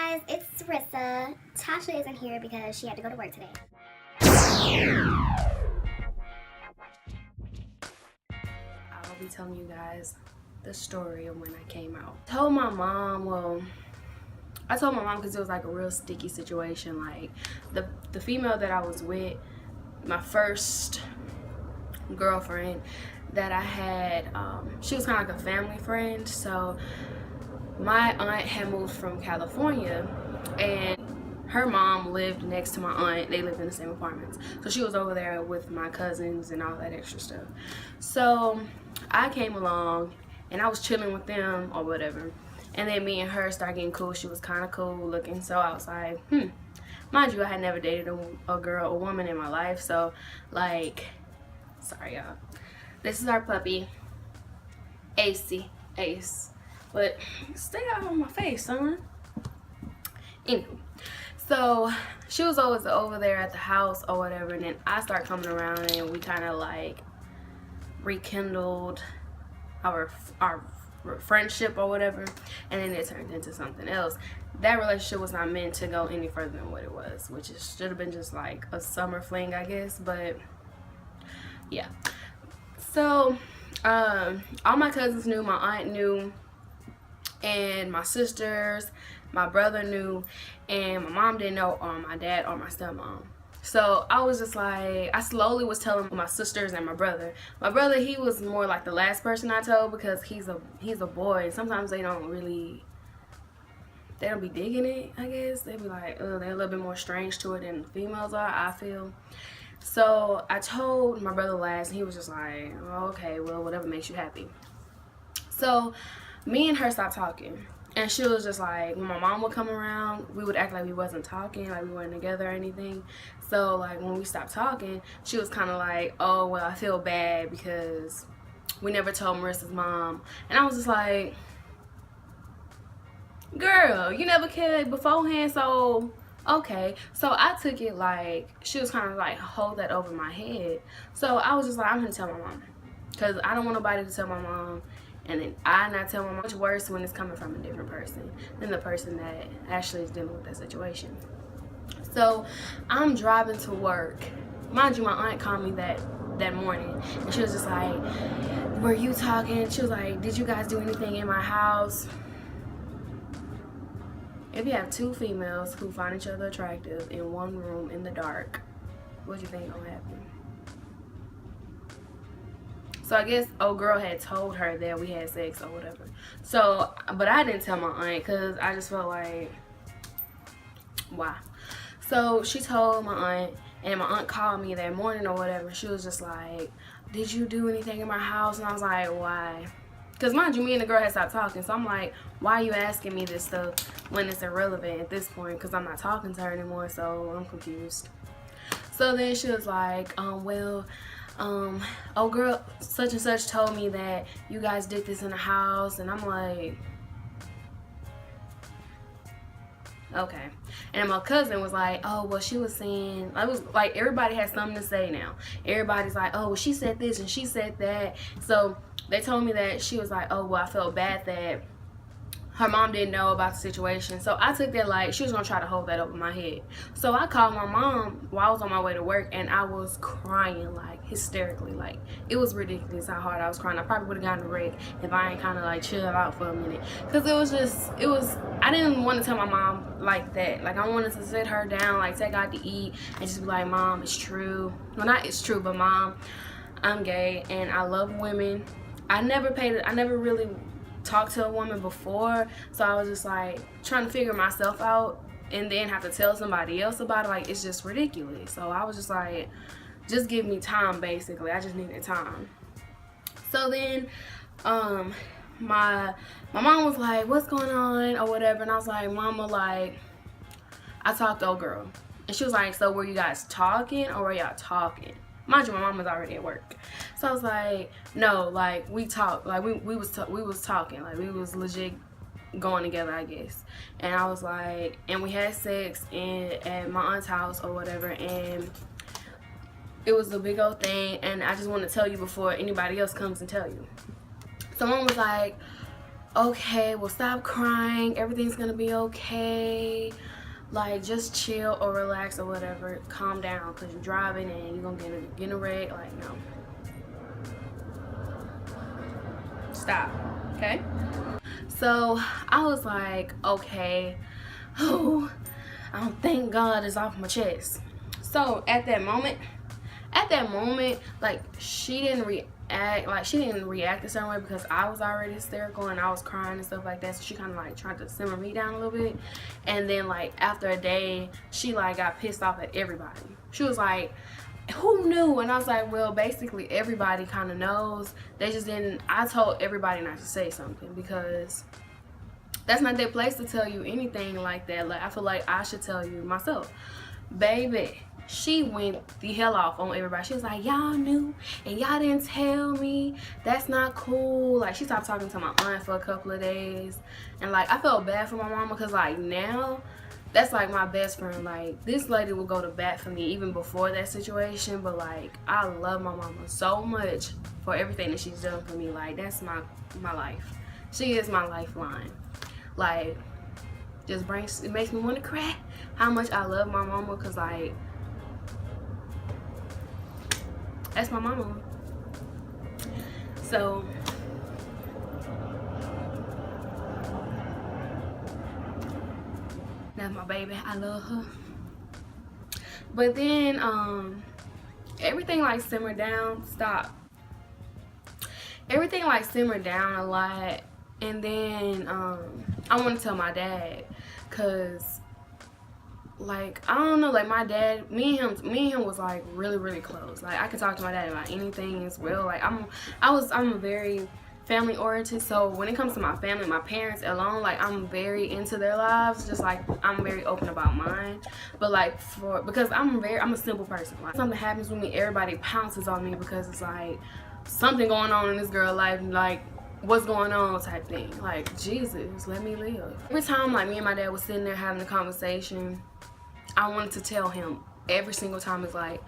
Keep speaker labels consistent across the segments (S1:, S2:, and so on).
S1: guys, it's Rissa. Tasha isn't here because she had to go to work today.
S2: I'll be telling you guys the story of when I came out. I told my mom because it was like a real sticky situation. Like the female that I was with, my first girlfriend that I had, she was kind of like a family friend. So my aunt had moved from California and her mom lived next to my aunt. They lived in the same apartments. So she was over there with my cousins and all that extra stuff. So I came along and I was chilling with them or whatever. And then me and her started getting cool. She was kind of cool looking. So I was like, mind you, I had never dated a woman in my life. So like, sorry y'all. This is our puppy, Ace. But stay out of my face, son. Anyway, so she was always over there at the house or whatever, and then I started coming around and we kind of like rekindled our friendship or whatever, and then it turned into something else. That relationship was not meant to go any further than what it was, which should have been just like a summer fling, I guess. But yeah, so all my cousins knew, my aunt knew, and my sisters, my brother knew, and my mom didn't know, or my dad or my stepmom. So I was just like, I slowly was telling my sisters and my brother. My brother, he was more like the last person I told because he's a boy, and sometimes they don't be digging it, I guess. They be like, they're a little bit more strange to it than the females are, I feel. So I told my brother last, and he was just like, oh, okay, well, whatever makes you happy. So me and her stopped talking, and she was just like, when my mom would come around, we would act like we wasn't talking, like we weren't together or anything. So like when we stopped talking, she was kind of like, oh, well, I feel bad because we never told Marissa's mom. And I was just like, girl, you never cared beforehand, so okay. So I took it like she was kind of like hold that over my head. So I was just like, I'm gonna tell my mom, because I don't want nobody to tell my mom, and then I not tell my mom. Much worse when it's coming from a different person than the person that actually is dealing with that situation. So I'm driving to work. Mind you, my aunt called me that morning, and she was just like, were you talking? She was like, did you guys do anything in my house? If you have two females who find each other attractive in one room in the dark, what do you think gonna happen? So I guess old girl had told her that we had sex or whatever. So, but I didn't tell my aunt because I just felt like, why? So she told my aunt, and my aunt called me that morning or whatever. She was just like, did you do anything in my house? And I was like, why? Because mind you, me and the girl had stopped talking. So I'm like, why are you asking me this stuff when it's irrelevant at this point? Because I'm not talking to her anymore, so I'm confused. So then she was like, oh girl, such and such told me that you guys did this in the house. And I'm like, okay. And my cousin was like, oh, well, she was saying, I was like, everybody has something to say now. Everybody's like, oh, well, she said this and she said that. So they told me that she was like, oh, well, I felt bad that her mom didn't know about the situation. So I took that like she was gonna try to hold that over my head. So I called my mom while I was on my way to work, and I was crying like hysterically. Like it was ridiculous how hard I was crying. I probably would have gotten a wreck if I ain't kind of like chilled out for a minute, because I didn't want to tell my mom like that. Like I wanted to sit her down, like take her out to eat, and just be like, Mom, it's true. Well, not it's true, but Mom, I'm gay and I love women. I never really talked to a woman before, so I was just like trying to figure myself out and then have to tell somebody else about it. Like it's just ridiculous. So I was just like, just give me time, basically. I just needed time. So then my mom was like, what's going on or whatever, and I was like, Mama, like I talked to old girl. And she was like, so were you guys talking or were y'all talking? Mind you, my mom was already at work. So I was like, no, like we talked, like we was talking, like we was legit going together, I guess. And I was like, and we had sex at my aunt's house or whatever, and it was a big old thing, and I just want to tell you before anybody else comes and tell you. So mom was like, okay, well, stop crying, everything's gonna be okay, like just chill or relax or whatever, calm down, because you're driving and you're gonna get in a wreck. Like, no, stop. Okay, so I was like, okay, oh, I don't thank God it's off my chest. So at that moment, like, she didn't react a certain way because I was already hysterical and I was crying and stuff like that. So she kind of like tried to simmer me down a little bit. And then like after a day, she like got pissed off at everybody. She was like, who knew? And I was like, well, basically everybody kind of knows. They just didn't. I told everybody not to say something because that's not their place to tell you anything like that. Like, I feel like I should tell you myself. Baby, she went the hell off on everybody. She was like, y'all knew and y'all didn't tell me. That's not cool. Like, she stopped talking to my aunt for a couple of days. And like, I felt bad for my mama because like now, that's like my best friend. Like, this lady will go to bat for me even before that situation. But like, I love my mama so much for everything that she's done for me. Like, that's my life. She is my lifeline. Like, it makes me want to cry how much I love my mama, because like, that's my mama. So that's my baby. I love her. But then everything like simmered down. Stop. Everything like simmered down a lot. And then I want to tell my dad, cause like, I don't know, like my dad, me and him was like really close. Like, I could talk to my dad about anything as well. Like, I'm very family oriented, so when it comes to my family, my parents alone, like, I'm very into their lives, just like I'm very open about mine. But like, because I'm a simple person. Like, something happens with me, everybody pounces on me because it's like something going on in this girl's life, like, what's going on type thing. Like, Jesus, let me live. Every time like me and my dad was sitting there having a conversation, I wanted to tell him every single time. It's like,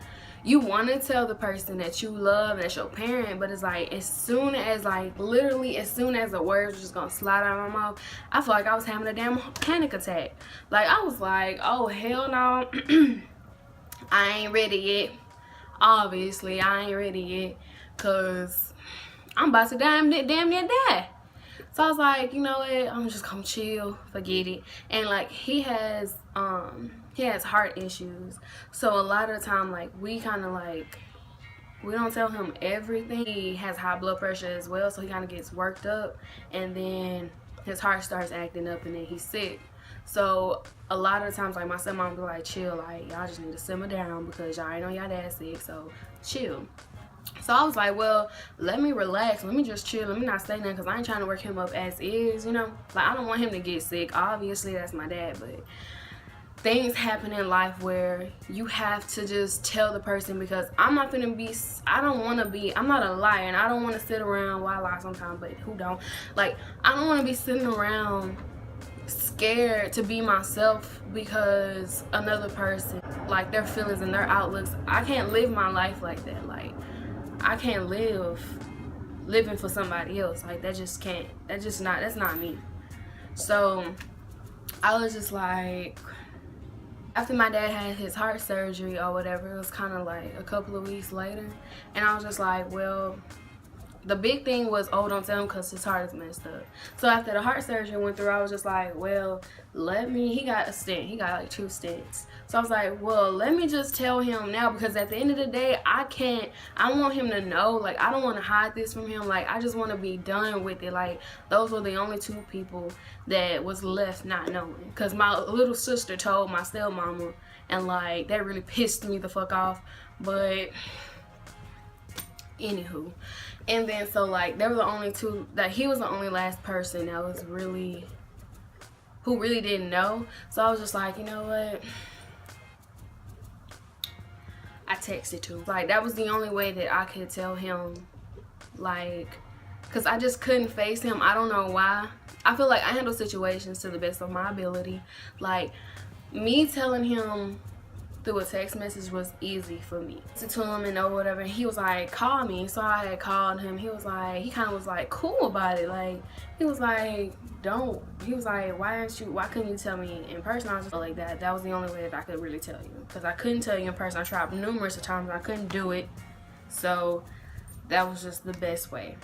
S2: you want to tell the person that you love and that's your parent, but it's like, as soon as like literally as soon as the words were just gonna slide out of my mouth, I feel like I was having a damn panic attack. Like, I was like, oh hell no. I ain't ready yet. Obviously I ain't ready yet, cause I'm about to damn near die. So I was like, you know what, I'm just gonna chill, forget it. And like, he has heart issues, so a lot of the time, like, we kind of like, we don't tell him everything. He has high blood pressure as well, so he kind of gets worked up, and then his heart starts acting up, and then he's sick. So a lot of the times, like, my stepmom will be like, chill, like, y'all just need to simmer down because y'all already know y'all dad's sick, so chill. So I was like, well, let me relax, let me just chill, let me not say nothing, because I ain't trying to work him up as is, you know. Like, I don't want him to get sick. Obviously that's my dad, but things happen in life where you have to just tell the person, because I'm not gonna be, I'm not a liar, and I don't want to sit around, well, I lie sometimes, but who don't? Like, I don't want to be sitting around scared to be myself because another person, like, their feelings and their outlooks, I can't live my life like that. Like, I can't living for somebody else. Like, that's not me. So I was just like, after my dad had his heart surgery or whatever, it was kind of like a couple of weeks later, and I was just like, well, the big thing was, oh, don't tell him because his heart is messed up. So after the heart surgery went through, I was just like, well, he got a stent. He got like 2 stents. So I was like, well, let me just tell him now, because at the end of the day, I want him to know. Like, I don't want to hide this from him. Like, I just want to be done with it. Like, those were the only 2 people that was left not knowing. Because my little sister told my stepmama, and like, that really pissed me the fuck off. But anywho, and then so like, there were the only 2 that he was the only last person that was really, who really didn't know. So I was just like, you know what, I texted to him. Like, that was the only way that I could tell him, like, because I just couldn't face him. I don't know why. I feel like I handle situations to the best of my ability. Like, me telling him through a text message was easy for me. To him and whatever, and he was like, call me. So I had called him. He was like, he kind of was like cool about it. Like, he was like, he was like, why couldn't you tell me in person? I was just like that. That was the only way that I could really tell you, because I couldn't tell you in person. I tried numerous of times and I couldn't do it. So that was just the best way.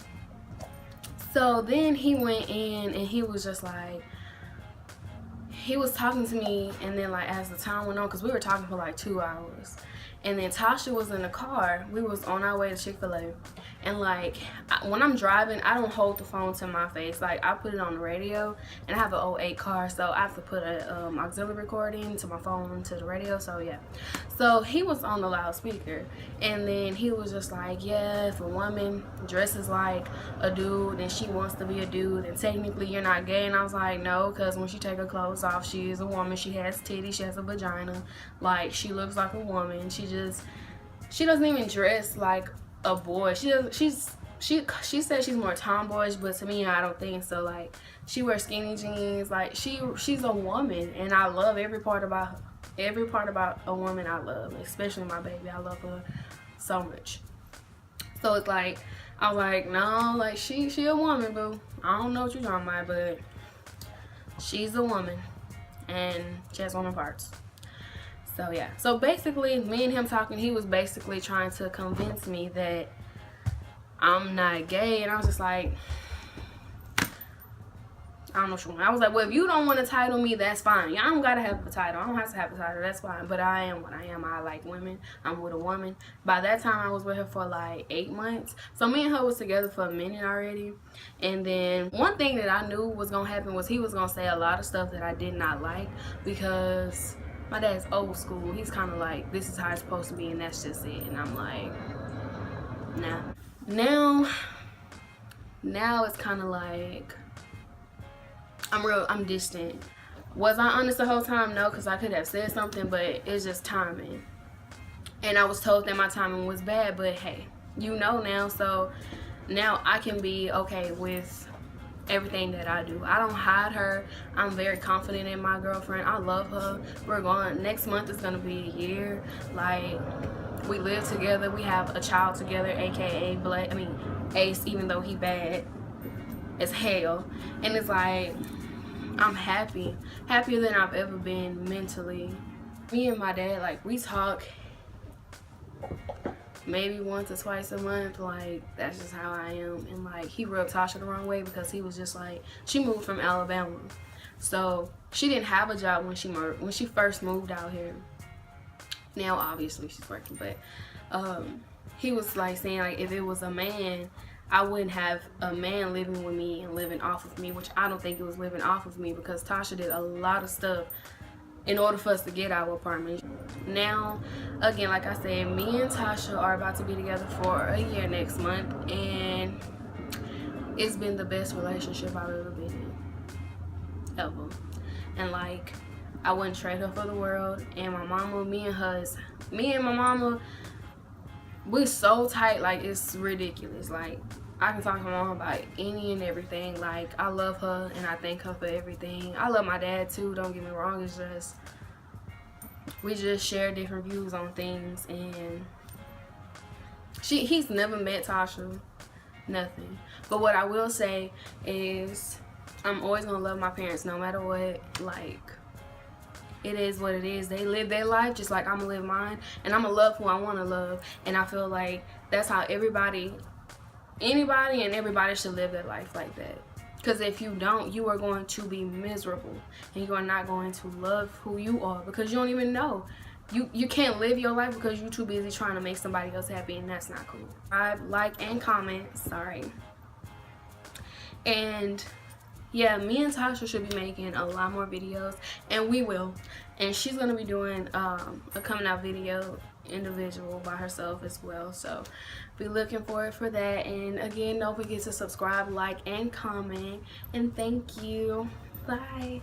S2: So then he went in and he was just like, he was talking to me, and then like as the time went on, because we were talking for like 2 hours, and then Tasha was in the car. We was on our way to Chick-fil-A, and like when I'm driving, I don't hold the phone to my face. Like, I put it on the radio, and I have an 08 car, so I have to put a auxiliary cord into my phone to the radio. So yeah, so he was on the loudspeaker, and then he was just like, yeah, if a woman dresses like a dude and she wants to be a dude, and technically you're not gay. And I was like, no, because when she take her clothes off, she is a woman. She has titties, she has a vagina, like, she looks like a woman. She doesn't even dress like a boy. She said she's more tomboyish, but to me, I don't think so. Like, she wears skinny jeans. Like, she's a woman, and I love every part about a woman. I love, especially my baby. I love her so much. So it's like, I was like, no, like, she a woman, boo. I don't know what you're talking about, but she's a woman, and she has woman parts. So yeah, so basically me and him talking, he was basically trying to convince me that I'm not gay, and I was just like, I don't know what you want. I was like, well, if you don't want to title me, that's fine. I don't gotta have a title. I don't have to have a title. That's fine. But I am what I am. I like women. I'm with a woman. By that time, I was with her for like 8 months. So me and her was together for a minute already. And then one thing that I knew was gonna happen was he was gonna say a lot of stuff that I did not like, because my dad's old school. He's kind of like, this is how it's supposed to be, and that's just it. And I'm like, nah. Now it's kind of like, I'm distant. Was I honest the whole time? No, because I could have said something, but it's just timing. And I was told that my timing was bad, but hey, you know now. So now I can be okay with everything that I do. I don't hide her. I'm very confident in my girlfriend. I love her. We're going, next month is gonna be a year. Like, we live together. We have a child together, aka Ace, even though he bad as hell. And it's like, I'm happier than I've ever been mentally. Me and my dad, like, we talk maybe once or twice a month. Like, that's just how I am. And like, he rubbed Tasha the wrong way, because he was just like, she moved from Alabama, so she didn't have a job when she first moved out here. Now obviously she's working, but he was like saying, like, if it was a man, I wouldn't have a man living with me and living off of me, which I don't think it was living off of me, because Tasha did a lot of stuff in order for us to get our apartment. Now, again, like I said, me and Tasha are about to be together for a year next month, and it's been the best relationship I've ever been in, ever. And like, I wouldn't trade her for the world. And my mama, me and my mama, we're so tight, like, it's ridiculous. Like, I can talk to my mom about any and everything. Like, I love her and I thank her for everything. I love my dad too, don't get me wrong. It's just, we just share different views on things. And he's never met Tasha, nothing. But what I will say is, I'm always gonna love my parents no matter what. Like, it is what it is. They live their life just like I'm gonna live mine, and I'm gonna love who I want to love. And I feel like that's how anybody and everybody should live their life, like that. Because if you don't, you are going to be miserable, and you are not going to love who you are, because you don't even know. You can't live your life because you're too busy trying to make somebody else happy, and that's not cool. Like and comment. Sorry. And yeah, me and Tasha should be making a lot more videos, and we will. And she's gonna be doing a coming out video individual by herself as well, so be looking forward for that. And again, don't forget to subscribe, like, and comment, and thank you. Bye.